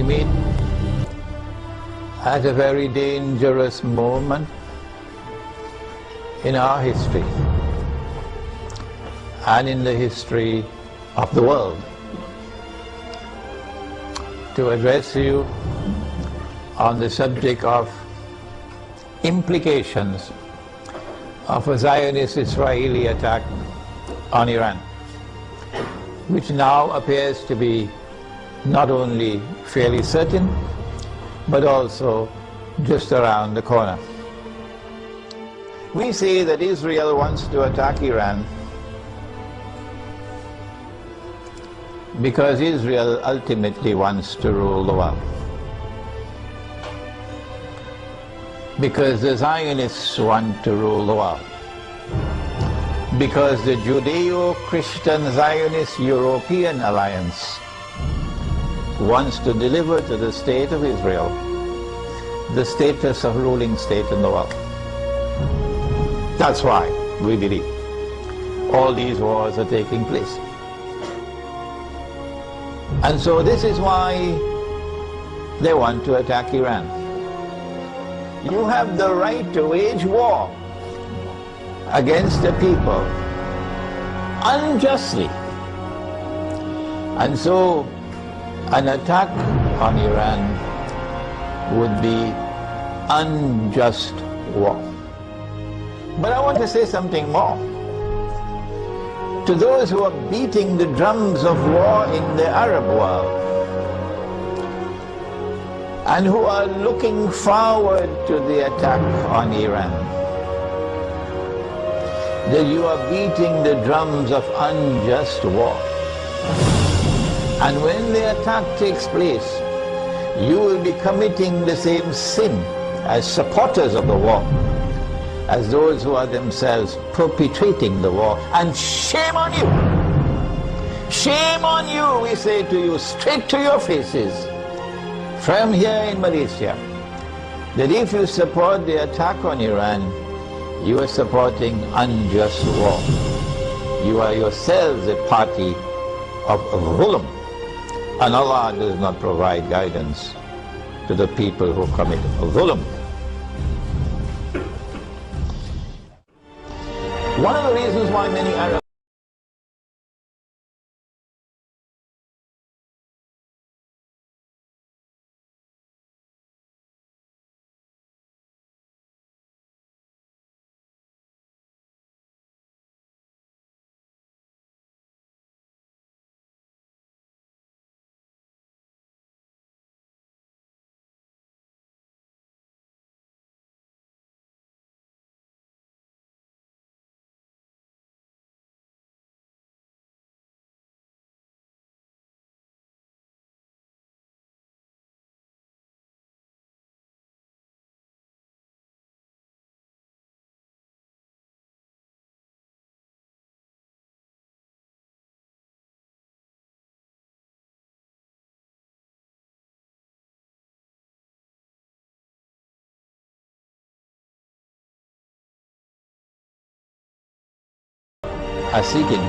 meet at a very dangerous moment in our history and in the history of the world to address you on the subject of implications of a Zionist-Israeli attack on Iran, which now appears to be not only fairly certain, but also just around the corner. We say that Israel wants to attack Iran because Israel ultimately wants to rule the world. Because the Zionists want to rule the world. Because the Judeo-Christian Zionist European Alliance wants to deliver to the state of Israel the status of ruling state in the world. That's why we believe all these wars are taking place. And so this is why they want to attack Iran. You have the right to wage war against the people unjustly. And so an attack on Iran would be unjust war. But I want to say something more. To those who are beating the drums of war in the Arab world and who are looking forward to the attack on Iran, that you are beating the drums of unjust war. And when the attack takes place, you will be committing the same sin as supporters of the war, as those who are themselves perpetrating the war. And shame on you! Shame on you, we say to you, straight to your faces, from here in Malaysia, that if you support the attack on Iran, you are supporting unjust war. You are yourselves a party of dhulm, and Allah does not provide guidance to the people who commit dhulm. One of the reasons why many Arab are seeking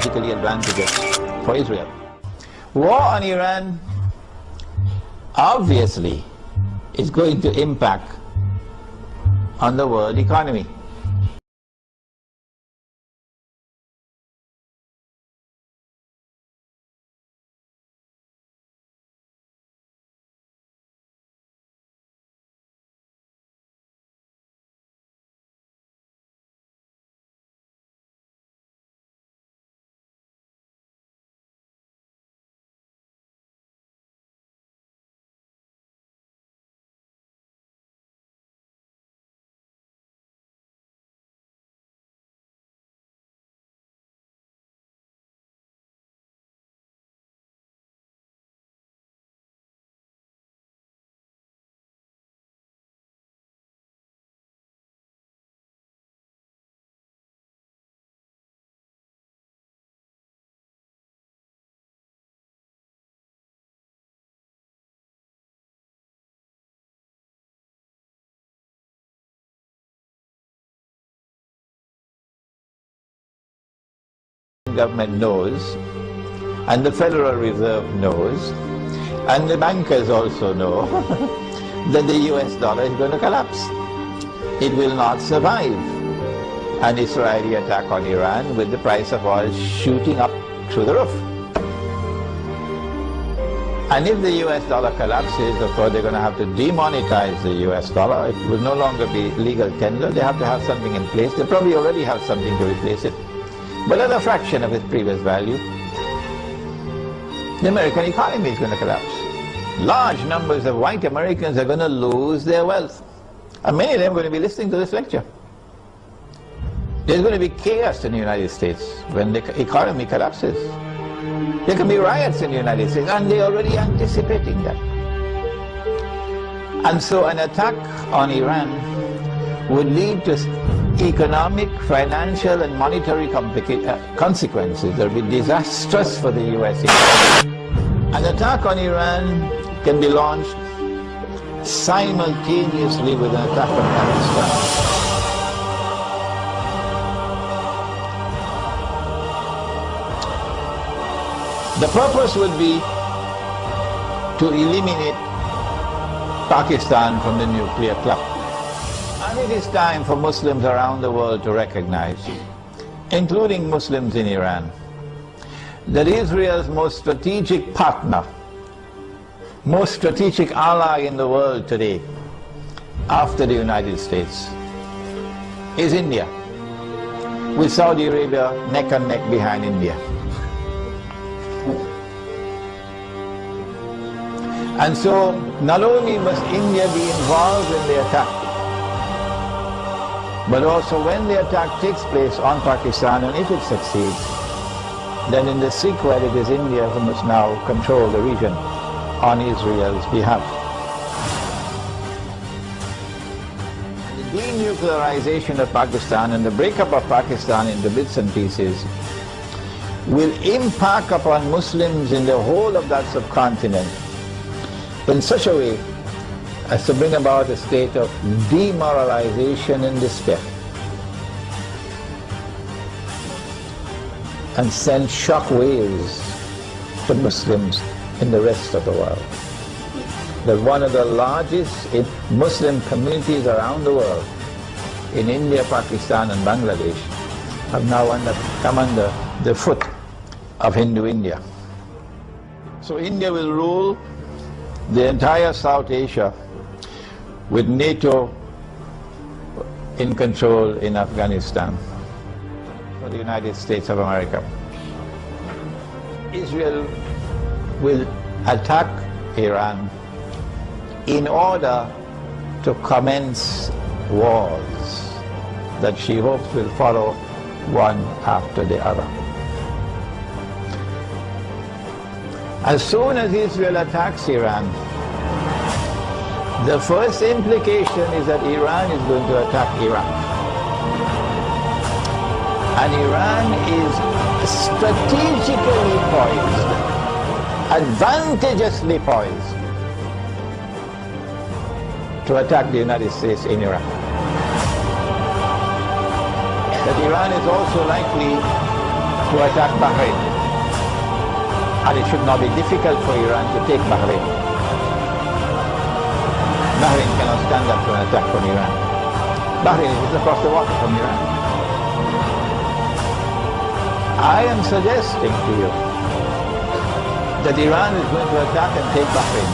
advantages for Israel. War on Iran obviously is going to impact on the world economy. government knows, and the Federal Reserve knows, and the bankers also know that the US dollar is going to collapse. It will not survive an Israeli attack on Iran with the price of oil shooting up through the roof. And if the US dollar collapses, of course they're going to have to demonetize the US dollar. It will no longer be legal tender. They have to have something in place. They probably already have something to replace it, but at a fraction of its previous value. The American economy is going to collapse. Large numbers of white Americans are going to lose their wealth. And many of them are going to be listening to this lecture. There's going to be chaos in the United States when the economy collapses. There can be riots in the United States, and they're already anticipating that. And so an attack on Iran would lead to economic, financial, and monetary consequences that will be disastrous for the US economy. An attack on Iran can be launched simultaneously with an attack on Pakistan. The purpose would be to eliminate Pakistan from the nuclear club. And it is time for Muslims around the world to recognize, including Muslims in Iran, that Israel's most strategic partner, most strategic ally in the world today, after the United States, is India, with Saudi Arabia neck and neck behind India. And so, not only must India be involved in the attack, but also when the attack takes place on Pakistan, and if it succeeds, then in the sequel it is India who must now control the region on Israel's behalf. The denuclearization of Pakistan and the breakup of Pakistan into bits and pieces will impact upon Muslims in the whole of that subcontinent in such a way as to bring about a state of demoralization and despair, and send shock waves to Muslims in the rest of the world. That one of the largest Muslim communities around the world, in India, Pakistan and Bangladesh, have now come under the foot of Hindu India. So India will rule the entire South Asia with NATO in control in Afghanistan for the United States of America. Israel will attack Iran in order to commence wars that she hopes will follow one after the other. As soon as Israel attacks Iran, the first implication is that Iran is going to attack Iraq. And Iran is strategically poised, advantageously poised, to attack the United States in Iraq. That Iran is also likely to attack Bahrain. And it should not be difficult for Iran to take Bahrain. Bahrain cannot stand up to an attack from Iran. Bahrain is across the water from Iran. I am suggesting to you that Iran is going to attack and take Bahrain.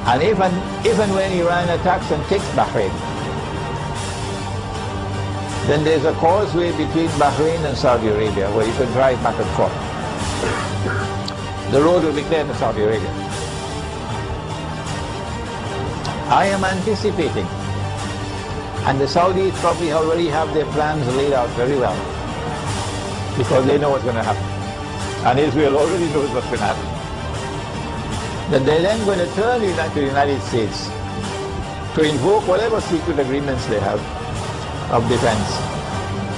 And if and when Iran attacks and takes Bahrain, then there's a causeway between Bahrain and Saudi Arabia where you can drive back and forth. The road will be clear to Saudi Arabia. I am anticipating, and the Saudis probably already have their plans laid out very well, because they know what's going to happen. And Israel already knows what's going to happen. That they're then going to turn to the United States to invoke whatever secret agreements they have of defense.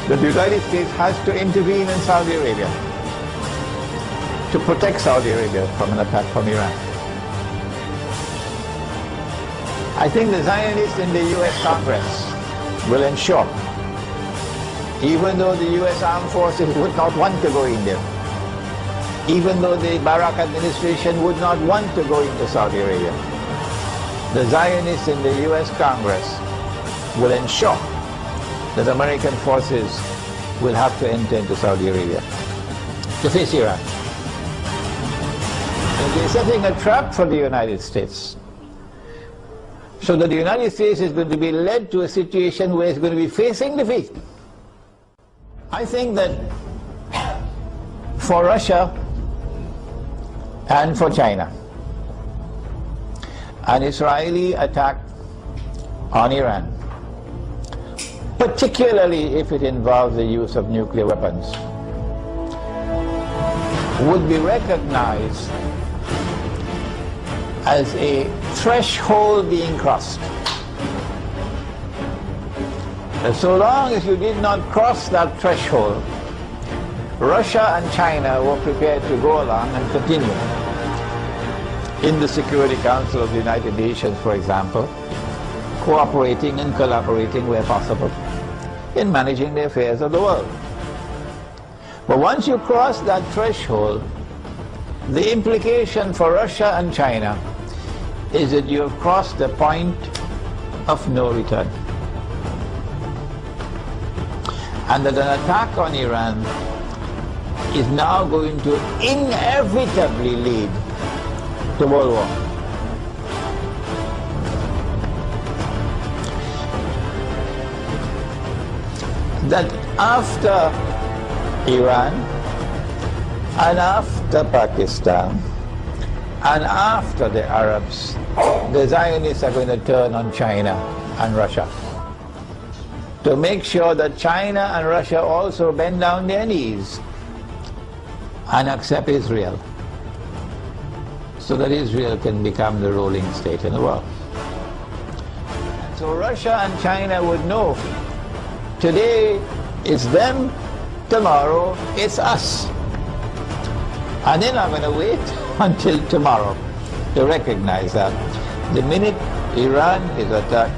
That the United States has to intervene in Saudi Arabia to protect Saudi Arabia from an attack from Iran. I think the Zionists in the US Congress will ensure even though the US Armed Forces would not want to go in there, even though the Barack administration would not want to go into Saudi Arabia. The Zionists in the US Congress will ensure that American forces will have to enter into Saudi Arabia to face Iran. And they're setting a trap for the United States, so that the United States is going to be led to a situation where it's going to be facing defeat. I think that for Russia and for China, an Israeli attack on Iran, particularly if it involves the use of nuclear weapons, would be recognized as a threshold being crossed. And so long as you did not cross that threshold, Russia and China were prepared to go along and continue in the Security Council of the United Nations, for example, cooperating and collaborating where possible in managing the affairs of the world. But once you cross that threshold, the implication for Russia and China is that you have crossed the point of no return. And that an attack on Iran is now going to inevitably lead to World War. That after Iran and after Pakistan and after the Arabs, the Zionists are going to turn on China and Russia to make sure that China and Russia also bend down their knees and accept Israel, so that Israel can become the ruling state in the world. So Russia and China would know, today it's them, tomorrow it's us. And they're not going to wait until tomorrow to recognize that. The minute Iran is attacked,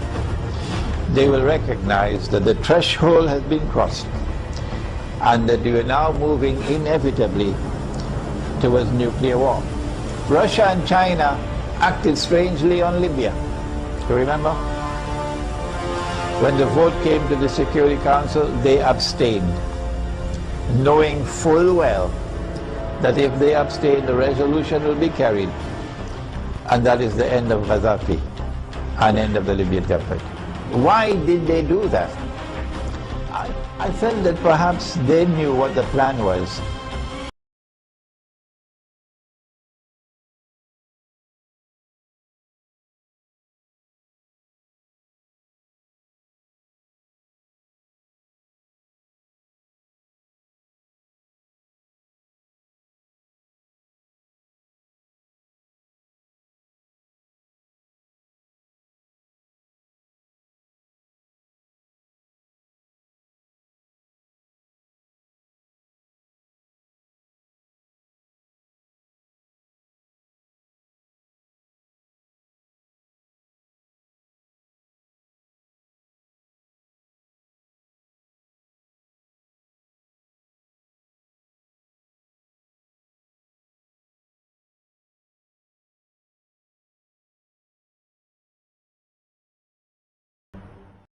they will recognize that the threshold has been crossed and that we are now moving inevitably towards nuclear war. Russia and China acted strangely on Libya. You remember? When the vote came to the Security Council, they abstained, knowing full well that if they abstain, the resolution will be carried. And that is the end of Gaddafi and end of the Libyan conflict. Why did they do that? I felt that perhaps they knew what the plan was.